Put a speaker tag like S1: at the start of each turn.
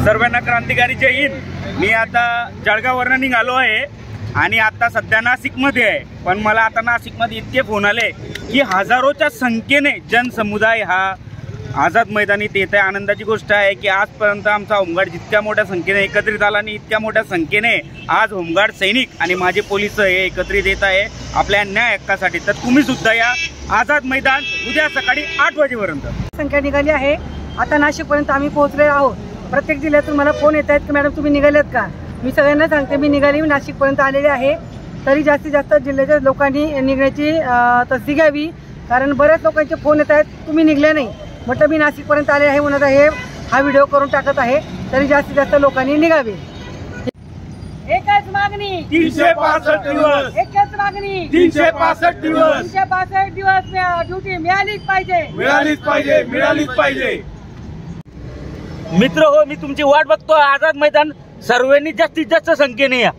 S1: सर्वांना क्रांतिकारी जय हिंद। मी आता जळगाववरून निघालो आहे आणि आता सध्या नाशिकमध्ये आहे। पण मला आता नाशिकमध्ये इतके फोन आले की हजारोच्या संख्येने जनसमुदाय हा आझाद मैदानात येत आहे। आनंदाची गोष्ट आहे की आजपर्यंत आमचा होमगार्ड जितक्या मोठ्या संख्येने एकत्रित आला आणि इतक्या मोठ्या संख्येने आज होमगार्ड सैनिक आणि माझे पोलीस हे एकत्रित येत आहे आपल्या न्याय हक्कासाठी। तर तुम्ही सुद्धा या आझाद मैदान उद्या सकाळी 8 वाजेपर्यंत।
S2: संख्या निघाली आहे। आता नाशिकपर्यंत आम्ही पोहोचले आहोत। प्रत्येक जिल्ह्यातून मला फोन येत आहेत की मॅडम तुम्ही निघालेत का। मी सगळ्यांना सांगते मी निघाली, मी नाशिकपर्यंत आलेले आहे। तरी जास्तीत जास्त जिल्ह्याच्या लोकांनी निघण्याची तसदी घ्यावी, कारण बऱ्याच लोकांचे फोन येत आहेत तुम्ही निघले नाही। म्हटलं मी नाशिकपर्यंत आले आहे म्हणून हा व्हिडिओ करून टाकत आहे। तरी जास्तीत जास्त लोकांनी निघावे। एकच मागणी
S1: 365 दिवस,
S2: एकच मागणी
S1: 365 दिवस,
S2: 365 दिवस ड्युटी मिळालीच पाहिजे,
S1: मिळालीच पाहिजे, मिळालीच पाहिजे। मित्र हो, मी तुमची वाट बघतो आझाद मैदान सर्वांनी जास्तीत जास्त संख्येने या।